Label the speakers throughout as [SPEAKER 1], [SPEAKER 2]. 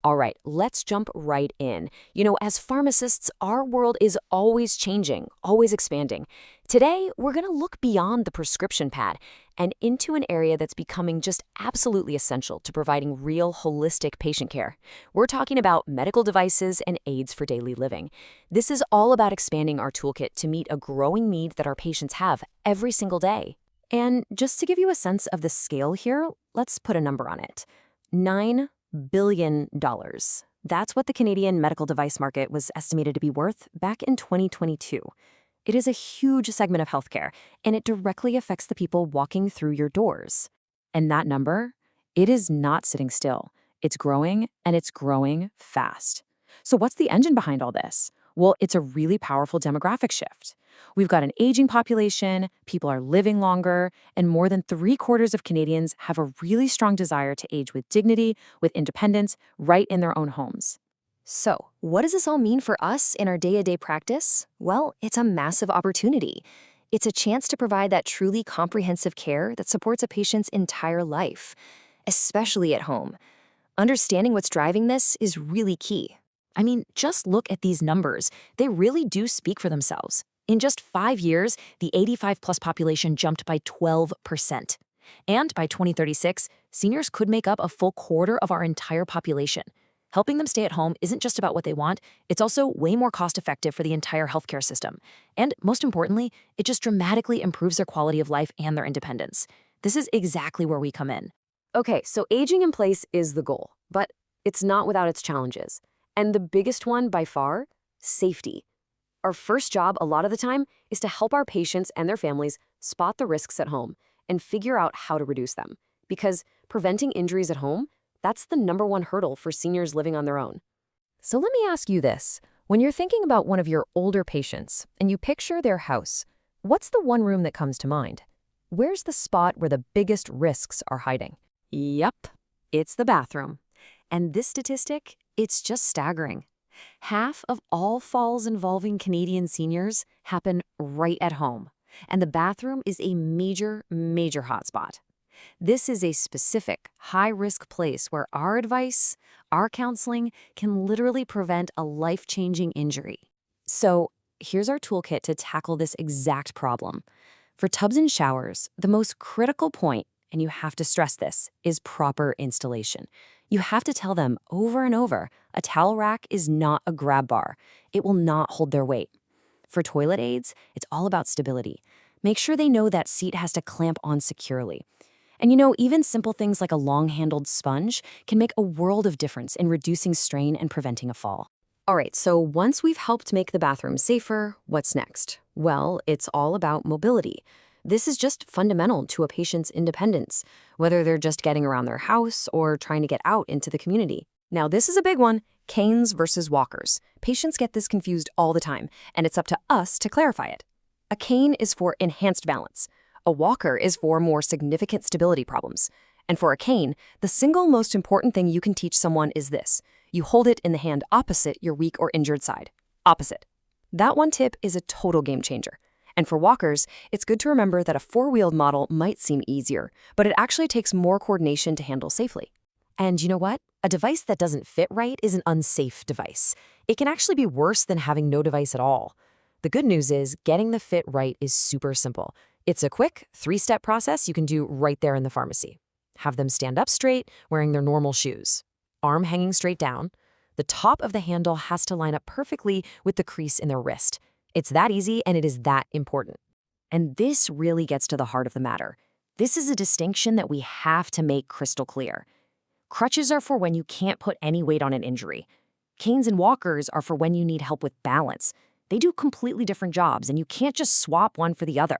[SPEAKER 1] All right, let's jump right in. As pharmacists, our world is always changing, always expanding. Today, we're going to look beyond the prescription pad and into an area that's becoming just absolutely essential to providing real holistic patient care. We're talking about medical devices and aids for daily living. This is all about expanding our toolkit to meet a growing need that our patients have every single day. And just to give you a sense of the scale here, let's put a number on it. $9 billion. That's what the Canadian medical device market was estimated to be worth back in 2022. It is a huge segment of healthcare, and it directly affects the people walking through your doors. And that number, it is not sitting still. It's growing, and it's growing fast. So what's the engine behind all this? Well, it's a really powerful demographic shift. We've got an aging population, people are living longer, and more than three-quarters of Canadians have a really strong desire to age with dignity, with independence, right in their own homes. So, what does this all mean for us in our day-to-day practice? Well, it's a massive opportunity. It's a chance to provide that truly comprehensive care that supports a patient's entire life, especially at home. Understanding what's driving this is really key. I mean, just look at these numbers. They really do speak for themselves. In just 5 years, the 85-plus population jumped by 12%. And by 2036, seniors could make up a full quarter of our entire population. Helping them stay at home isn't just about what they want, it's also way more cost-effective for the entire healthcare system. And most importantly, it just dramatically improves their quality of life and their independence. This is exactly where we come in. Okay, so aging in place is the goal, but it's not without its challenges. And the biggest one by far, safety. Our first job a lot of the time is to help our patients and their families spot the risks at home and figure out how to reduce them. Because preventing injuries at home, that's the #1 hurdle for seniors living on their own. So let me ask you this. When you're thinking about one of your older patients and you picture their house, what's the one room that comes to mind? Where's the spot where the biggest risks are hiding? Yep, it's the bathroom. And this statistic, it's just staggering. Half of all falls involving Canadian seniors happen right at home, and the bathroom is a major, major hotspot. This is a specific, high-risk place where our advice, our counseling, can literally prevent a life-changing injury. So here's our toolkit to tackle this exact problem. For tubs and showers, the most critical point, and you have to stress this, is proper installation. You have to tell them over and over, a towel rack is not a grab bar. It will not hold their weight. For toilet aids, it's all about stability. Make sure they know that seat has to clamp on securely. And even simple things like a long-handled sponge can make a world of difference in reducing strain and preventing a fall. All right, so once we've helped make the bathroom safer, what's next? Well, it's all about mobility. This is just fundamental to a patient's independence, whether they're just getting around their house or trying to get out into the community. Now, this is a big one, canes versus walkers. Patients get this confused all the time, and it's up to us to clarify it. A cane is for enhanced balance. A walker is for more significant stability problems. And for a cane, the single most important thing you can teach someone is this. You hold it in the hand opposite your weak or injured side. Opposite. That one tip is a total game changer. And for walkers, it's good to remember that a four-wheeled model might seem easier, but it actually takes more coordination to handle safely. And you know what? A device that doesn't fit right is an unsafe device. It can actually be worse than having no device at all. The good news is getting the fit right is super simple. It's a quick 3-step process you can do right there in the pharmacy. Have them stand up straight, wearing their normal shoes. Arm hanging straight down. The top of the handle has to line up perfectly with the crease in their wrist. It's that easy, and it is that important. And this really gets to the heart of the matter. This is a distinction that we have to make crystal clear. Crutches are for when you can't put any weight on an injury. Canes and walkers are for when you need help with balance. They do completely different jobs, and you can't just swap one for the other.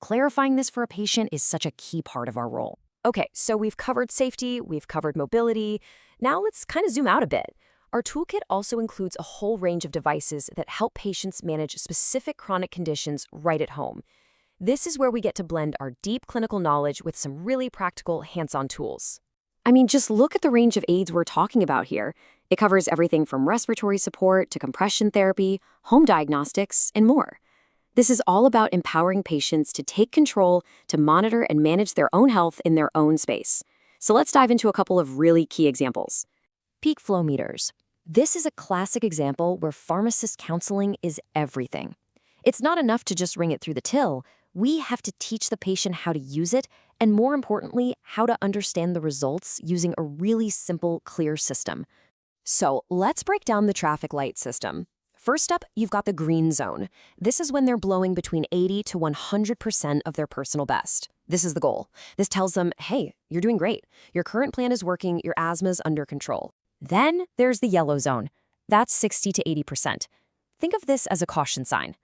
[SPEAKER 1] Clarifying this for a patient is such a key part of our role. Okay, so we've covered safety, we've covered mobility. Now let's kind of zoom out a bit. Our toolkit also includes a whole range of devices that help patients manage specific chronic conditions right at home. This is where we get to blend our deep clinical knowledge with some really practical hands-on tools. I mean, just look at the range of aids we're talking about here. It covers everything from respiratory support to compression therapy, home diagnostics, and more. This is all about empowering patients to take control, to monitor and manage their own health in their own space. So let's dive into a couple of really key examples. peak flow meters. This is a classic example where pharmacist counseling is everything. It's not enough to just ring it through the till. We have to teach the patient how to use it, and more importantly, how to understand the results using a really simple, clear system. So let's break down the traffic light system. First up, you've got the green zone. This is when they're blowing between 80 to 100% of their personal best. This is the goal. This tells them, hey, you're doing great. Your current plan is working, your asthma's under control. Then there's the yellow zone. That's 60 to 80%. Think of this as a caution sign.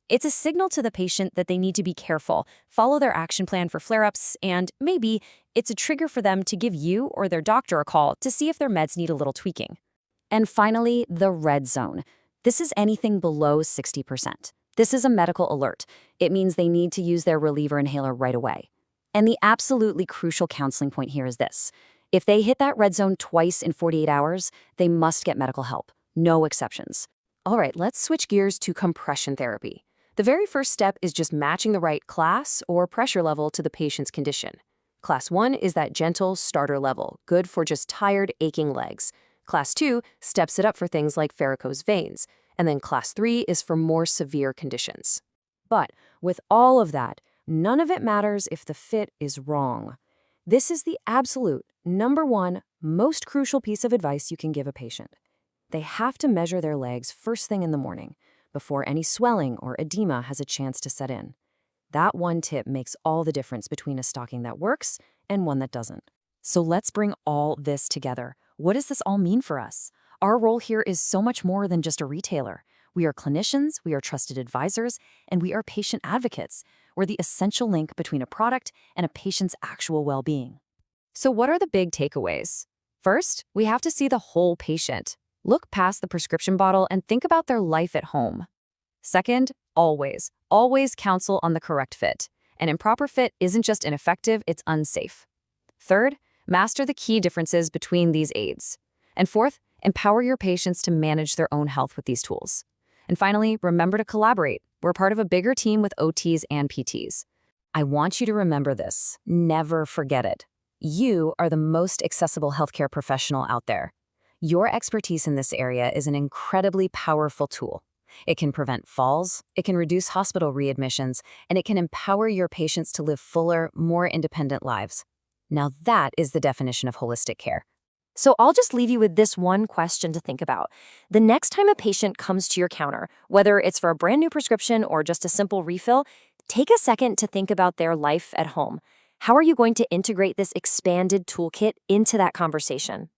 [SPEAKER 1] It's a signal to the patient that they need to be careful, follow their action plan for flare-ups, and maybe it's a trigger for them to give you or their doctor a call to see if their meds need a little tweaking. And finally, the red zone. This is anything below 60%. This is a medical alert. It means they need to use their reliever inhaler right away. And the absolutely crucial counseling point here is this. If they hit that red zone twice in 48 hours, they must get medical help. No exceptions. All right, let's switch gears to compression therapy. The very first step is just matching the right class or pressure level to the patient's condition. Class 1 is that gentle starter level, good for just tired, aching legs. Class 2 steps it up for things like varicose veins. And then Class 3 is for more severe conditions. But with all of that, none of it matters if the fit is wrong. This is the absolute, number one, most crucial piece of advice you can give a patient. They have to measure their legs first thing in the morning, before any swelling or edema has a chance to set in. That one tip makes all the difference between a stocking that works and one that doesn't. So let's bring all this together. What does this all mean for us? Our role here is so much more than just a retailer. We are clinicians, we are trusted advisors, and we are patient advocates. We're the essential link between a product and a patient's actual well-being. So what are the big takeaways? First, we have to see the whole patient. Look past the prescription bottle and think about their life at home. Second, always counsel on the correct fit. An improper fit isn't just ineffective, it's unsafe. Third, master the key differences between these aids. And fourth, empower your patients to manage their own health with these tools. And finally, remember to collaborate. We're part of a bigger team with OTs and PTs. I want you to remember this. Never forget it. You are the most accessible healthcare professional out there. Your expertise in this area is an incredibly powerful tool. It can prevent falls, it can reduce hospital readmissions, and it can empower your patients to live fuller, more independent lives. Now that is the definition of holistic care. So I'll just leave you with this one question to think about. The next time a patient comes to your counter, whether it's for a brand new prescription or just a simple refill, take a second to think about their life at home. How are you going to integrate this expanded toolkit into that conversation?